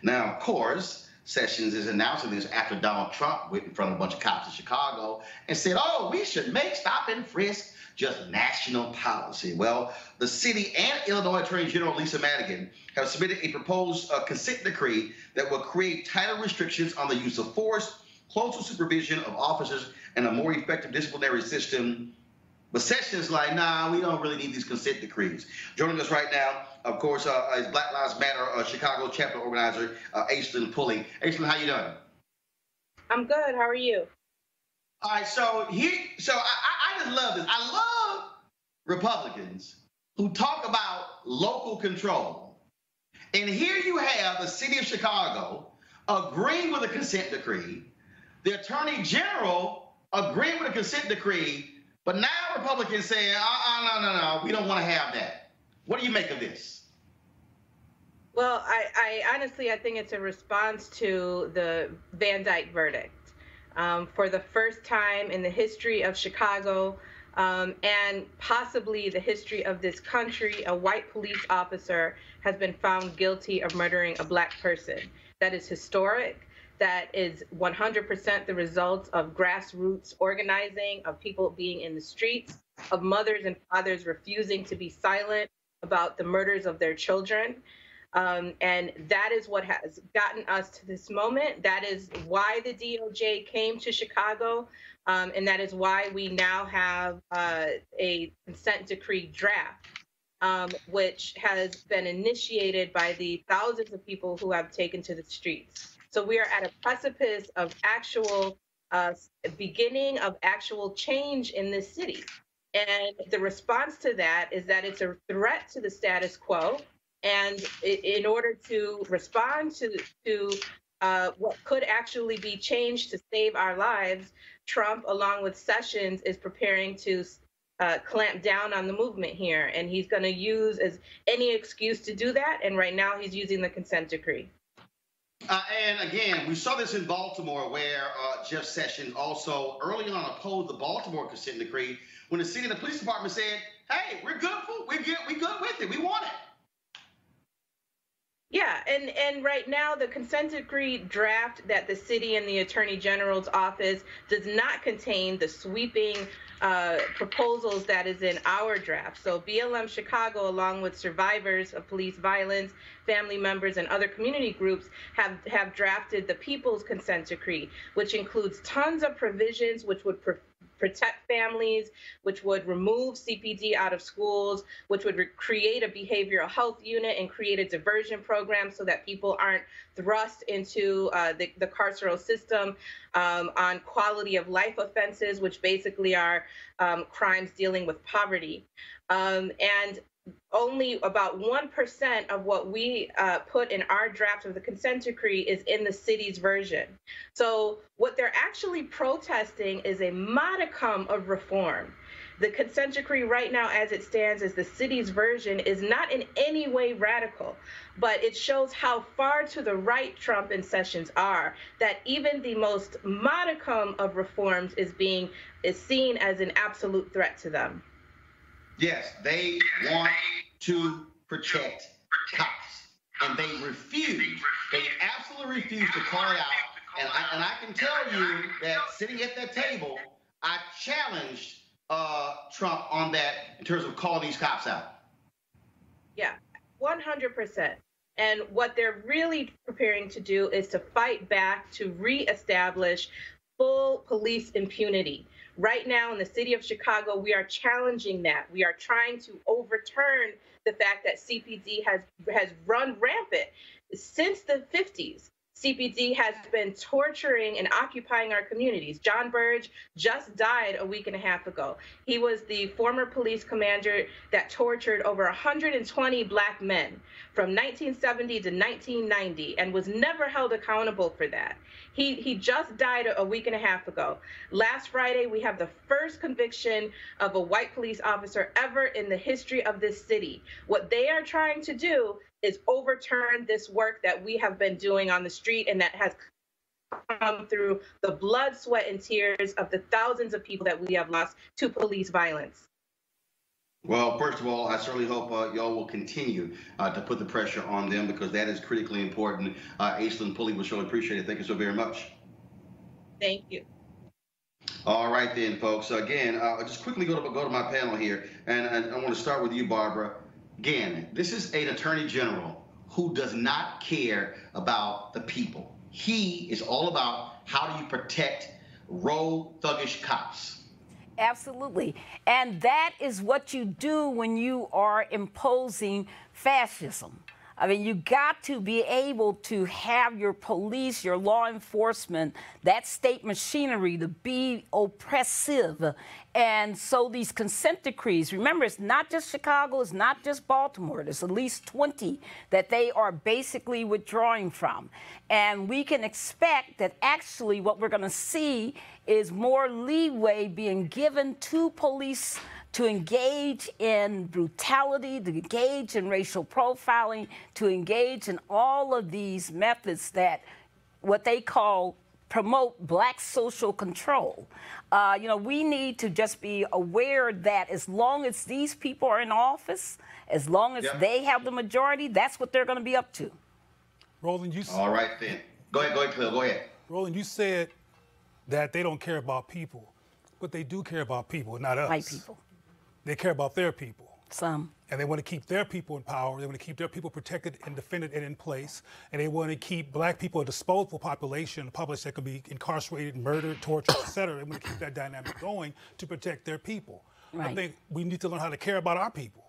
Now, of course, Sessions is announcing this after Donald Trump went in front of a bunch of cops in Chicago and said, oh, we should make stop and frisk just national policy. Well, the city and Illinois Attorney General Lisa Madigan have submitted a proposed consent decree that will create tighter restrictions on the use of force, closer supervision of officers, and a more effective disciplinary system. But Sessions is like, nah, we don't really need these consent decrees. Joining us right now, of course, is Black Lives Matter Chicago chapter organizer, Aislinn Pulley. Aislinn, how you doing? I'm good. How are you? All right, so I just love this. I love Republicans who talk about local control. And here you have the city of Chicago agreeing with a consent decree, the attorney general agreeing with a consent decree, but now Republicans saying, no, we don't want to have that. What do you make of this? Well, I honestly, I think it's a response to the Van Dyke verdict. For the first time in the history of Chicago and possibly the history of this country, a white police officer has been found guilty of murdering a black person. That is historic. That is 100% the result of grassroots organizing, of people being in the streets, of mothers and fathers refusing to be silent about the murders of their children. And that is what has gotten us to this moment. That is why the DOJ came to Chicago. And that is why we now have a consent decree draft, which has been initiated by the thousands of people who have taken to the streets. So we are at a precipice of actual beginning of actual change in this city. And the response to that is that it's a threat to the status quo. And in order to respond to what could actually be changed to save our lives, Trump, along with Sessions, is preparing to clamp down on the movement here. And he's going to use any excuse to do that. And right now he's using the consent decree. And again, we saw this in Baltimore where Jeff Sessions also early on opposed the Baltimore consent decree when the city and the police department said, hey, we're good with it. We want it. Yeah, and right now the consent decree draft that the city and the Attorney General's office does not contain the sweeping proposals that is in our draft. So BLM Chicago, along with survivors of police violence, family members, and other community groups have drafted the People's Consent Decree, which includes tons of provisions which would protect families, which would remove CPD out of schools, which would create a behavioral health unit and create a diversion program so that people aren't thrust into the carceral system on quality of life offenses, which basically are crimes dealing with poverty. And only about 1% of what we put in our draft of the consent decree is in the city's version. So what they're actually protesting is a modicum of reform. The consent decree right now, as it stands, as the city's version, is not in any way radical, but it shows how far to the right Trump and Sessions are, that even the most modicum of reforms is seen as an absolute threat to them. Yes, they want to protect cops, and they refuse. They absolutely refuse to call it out. And I can tell you that sitting at that table, I challenged Trump on that in terms of calling these cops out. Yeah, 100%. And what they're really preparing to do is to fight back to reestablish full police impunity. Right now in the city of Chicago, we are challenging that. We are trying to overturn the fact that CPD has run rampant. Since the 50s, CPD has been torturing and occupying our communities. John Burge just died a week and a half ago. He was the former police commander that tortured over 120 black men from 1970 to 1990 and was never held accountable for that. He just died a week and a half ago. Last Friday, we have the first conviction of a white police officer ever in the history of this city. What they are trying to do is overturn this work that we have been doing on the street and that has come through the blood, sweat, and tears of the thousands of people that we have lost to police violence. Well, first of all, I certainly hope y'all will continue to put the pressure on them because that is critically important. Aislinn Pulley, we surely appreciate it. Thank you so very much. Thank you. All right then, folks. Again, just quickly go to my panel here, and I want to start with you, Barbara. Again, this is an attorney general who does not care about the people. He is all about how do you protect rogue, thuggish cops. Absolutely. And that is what you do when you are imposing fascism. I mean, you got to be able to have your police, your law enforcement, that state machinery to be oppressive. And so these consent decrees, remember, it's not just Chicago, it's not just Baltimore. There's at least 20 that they are basically withdrawing from. And we can expect that actually what we're going to see is more leeway being given to police to engage in brutality, to engage in racial profiling, to engage in all of these methods that what they call promote black social control. You know, we need to just be aware that as long as these people are in office, as long as they have the majority, that's what they're going to be up to. Roland, you all right then. Go ahead, Phil. Go ahead. Roland, you said that they don't care about people, but they do care about people, not us. White people. They care about their people. Some. And they want to keep their people in power. They want to keep their people protected and defended and in place. And they want to keep black people a disposable population, a population that can be incarcerated, murdered, tortured, et cetera. They want to keep that dynamic going to protect their people. Right. I think we need to learn how to care about our people.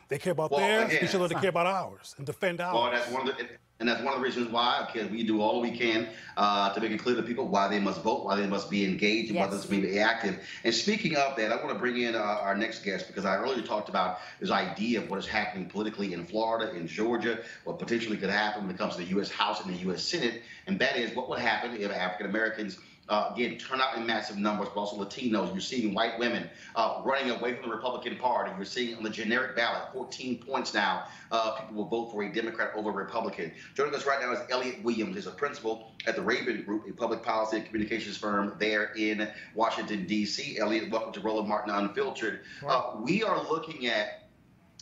They care about theirs. We should learn to care about ours and defend ours. Well, that's one of the reasons why we do all we can to make it clear to people why they must vote, why they must be engaged, and why they must be active. And speaking of that, I want to bring in our next guest because I earlier talked about this idea of what is happening politically in Florida, in Georgia, what potentially could happen when it comes to the U.S. House and the U.S. Senate, and that is what would happen if African Americans Again, turnout in massive numbers, but also Latinos. You're seeing white women running away from the Republican Party. You're seeing on the generic ballot, 14 points now, people will vote for a Democrat over a Republican. Joining us right now is Elliot Williams. He's a principal at the Raven Group, a public policy and communications firm there in Washington, D.C. Elliot, welcome to Roland Martin Unfiltered. We are looking at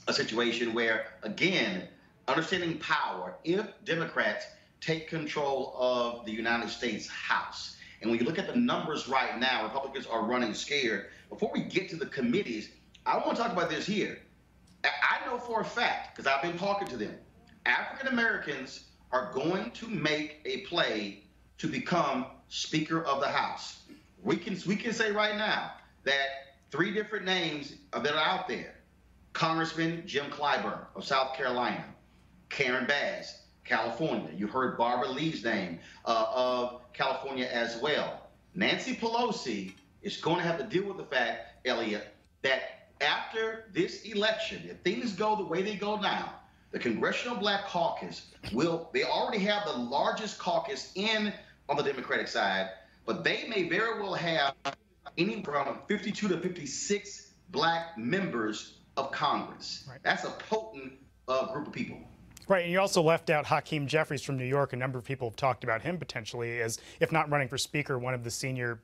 a situation where, again, understanding power, if Democrats take control of the United States House, and when you look at the numbers right now, Republicans are running scared. Before we get to the committees, I want to talk about this here. I know for a fact, because I've been talking to them, African Americans are going to make a play to become Speaker of the House. We can say right now that 3 different names that are out there. Congressman Jim Clyburn of South Carolina, Karen Bass, California. You heard Barbara Lee's name of California as well. Nancy Pelosi is going to have to deal with the fact, Elliot, that after this election, if things go the way they go now, the Congressional Black Caucus they already have the largest caucus on the Democratic side, but they may very well have anywhere from 52 to 56 black members of Congress. Right. That's a potent group of people. Right, and you also left out Hakeem Jeffries from New York. A number of people have talked about him potentially as, if not running for Speaker, one of the senior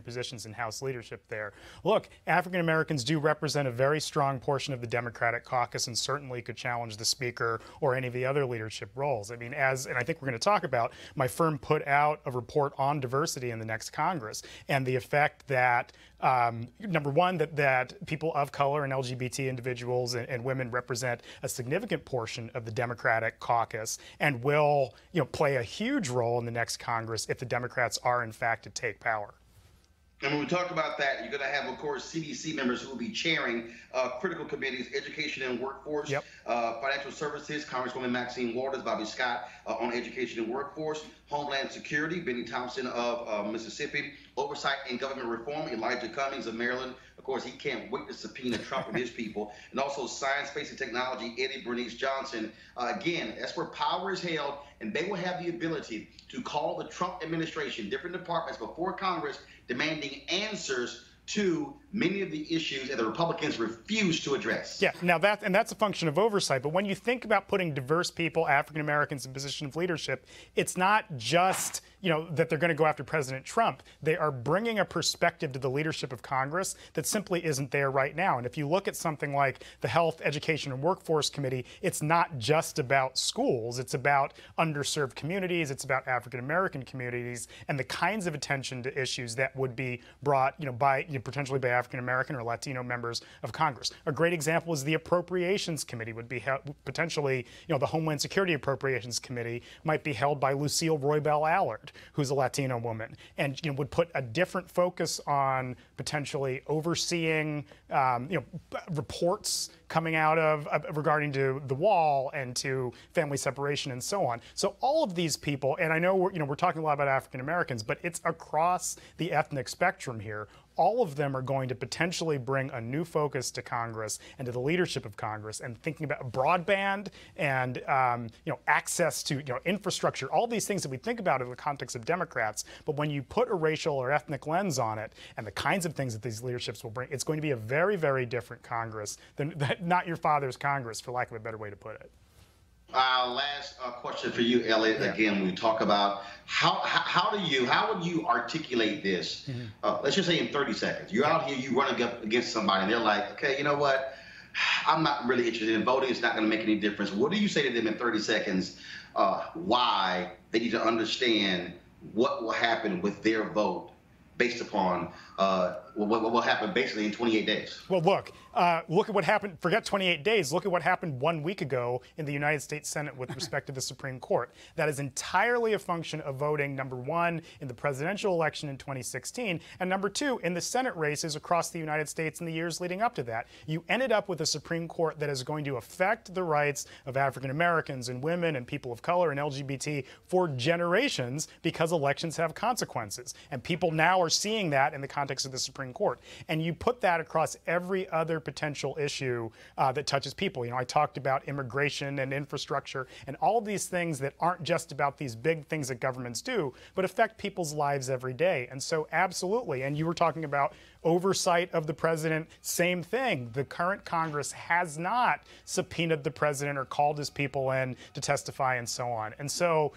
positions in House leadership there. Look, African Americans do represent a very strong portion of the Democratic caucus and certainly could challenge the Speaker or any of the other leadership roles. I mean, and I think we're going to talk about, my firm put out a report on diversity in the next Congress and the effect that number one, that people of color and LGBT individuals and women represent a significant portion of the Democratic caucus and will, play a huge role in the next Congress if the Democrats are in fact to take power. And when we talk about that, you're going to have, of course, CDC members who will be chairing critical committees, education and workforce, financial services, Congresswoman Maxine Waters, Bobby Scott on education and workforce, Homeland Security, Benny Thompson of Mississippi, oversight and government reform, Elijah Cummings of Maryland. Of course, he can't wait to subpoena Trump and his people. And also science, space, and technology, Eddie Bernice Johnson. Again, that's where power is held, and they will have the ability to call the Trump administration, different departments before Congress, demanding answers to many of the issues that the Republicans refuse to address. Yeah, now that's a function of oversight. But when you think about putting diverse people, African Americans, in position of leadership, it's not just that they're going to go after President Trump. They are bringing a perspective to the leadership of Congress that simply isn't there right now. And if you look at something like the Health, Education, and Workforce Committee, it's not just about schools. It's about underserved communities. It's about African American communities and the kinds of attention to issues that would be brought, potentially by African American or Latino members of Congress. A great example is the Appropriations Committee would be potentially, the Homeland Security Appropriations Committee might be held by Lucille Roybal Allard, who's a Latino woman, and would put a different focus on potentially overseeing reports coming out of regarding to the wall and to family separation and so on. So all of these people, and I know we're talking a lot about African Americans, but it's across the ethnic spectrum here. All of them are going to potentially bring a new focus to Congress and to the leadership of Congress, and thinking about broadband and access to infrastructure, all these things that we think about in the context of Democrats. But when you put a racial or ethnic lens on it and the kinds of things that these leaderships will bring, it's going to be a very, very different Congress than not your father's Congress, for lack of a better way to put it. Last question for you, Elliot. Yeah. Again, we talk about how would you articulate this? Let's just say in 30 seconds. You're out here, you running up against somebody, and they're like, okay, you know what? I'm not really interested in voting. It's not going to make any difference. What do you say to them in 30 seconds? Why they need to understand what will happen with their vote based upon what will happen basically in 28 days? Well, look at what happened. Forget 28 days. Look at what happened 1 week ago in the United States Senate with respect to the Supreme Court. That is entirely a function of voting, number one, in the presidential election in 2016, and number two, in the Senate races across the United States in the years leading up to that. You ended up with a Supreme Court that is going to affect the rights of African Americans and women and people of color and LGBT for generations, because elections have consequences. And people now are seeing that in the context of the Supreme Supreme Court. And you put that across every other potential issue that touches people. You know, I talked about immigration and infrastructure and all these things that aren't just about these big things that governments do, but affect people's lives every day. And so absolutely, and you were talking about oversight of the president, same thing. The current Congress has not subpoenaed the president or called his people in to testify and so on. And so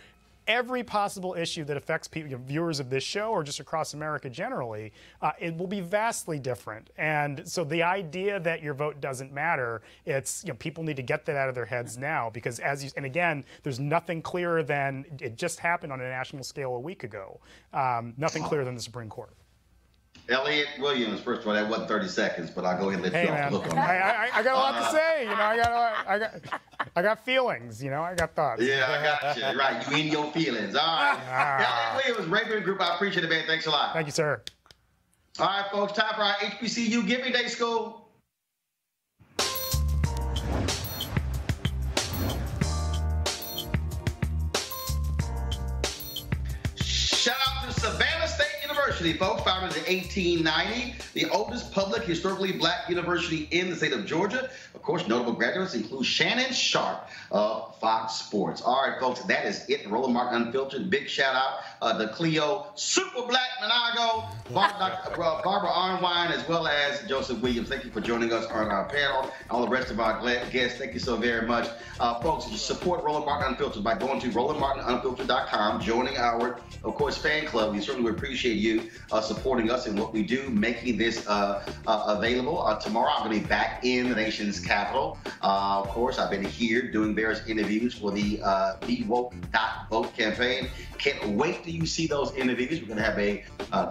every possible issue that affects people, viewers of this show or just across America generally, it will be vastly different. And so the idea that your vote doesn't matter, it's, people need to get that out of their heads now, because and again, there's nothing clearer than it just happened on a national scale a week ago. Nothing clearer than the Supreme Court. Elliot Williams, first of all, that wasn't 30 seconds, but I'll go ahead and let you off the hook on that. I got a lot to say. I got feelings. I got thoughts. Yeah, I got you. Right, you in your feelings. All right. Elliot Williams, Raven Group. I appreciate it, man. Thanks a lot. Thank you, sir. All right, folks. Time for our HBCU Giving Day School. Shout out to Savannah State University, folks, founded in 1890, the oldest public historically black university in the state of Georgia. Of course, notable graduates include Shannon Sharp of Fox Sports. All right, folks, that is it. Roland Martin Unfiltered. Big shout out to Cleo Super Black Monago, Barbara Arnwine, as well as Joseph Williams. Thank you for joining us on our panel. And all the rest of our guests, thank you so very much. Folks, you support Roland Martin Unfiltered by going to RolandMartinUnfiltered.com, joining our, of course, fan club. We certainly would appreciate you supporting us in what we do, making this available. Tomorrow, I'm going to be back in the nation's capital. Of course, I've been here doing various interviews for the BeWoke.vote campaign. Can't wait till you see those interviews. We're going to have a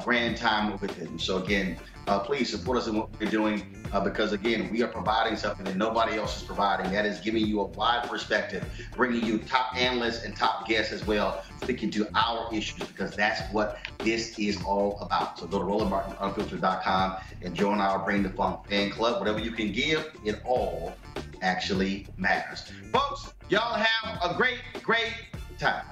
grand time with them. So again, please support us in what we're doing because, again, we are providing something that nobody else is providing. That is giving you a wide perspective, bringing you top analysts and top guests as well, speaking to our issues, because that's what this is all about. So go to RolandMartinUnfiltered.com and join our Bring the Funk fan club. Whatever you can give, it all actually matters. Folks, y'all have a great, great time.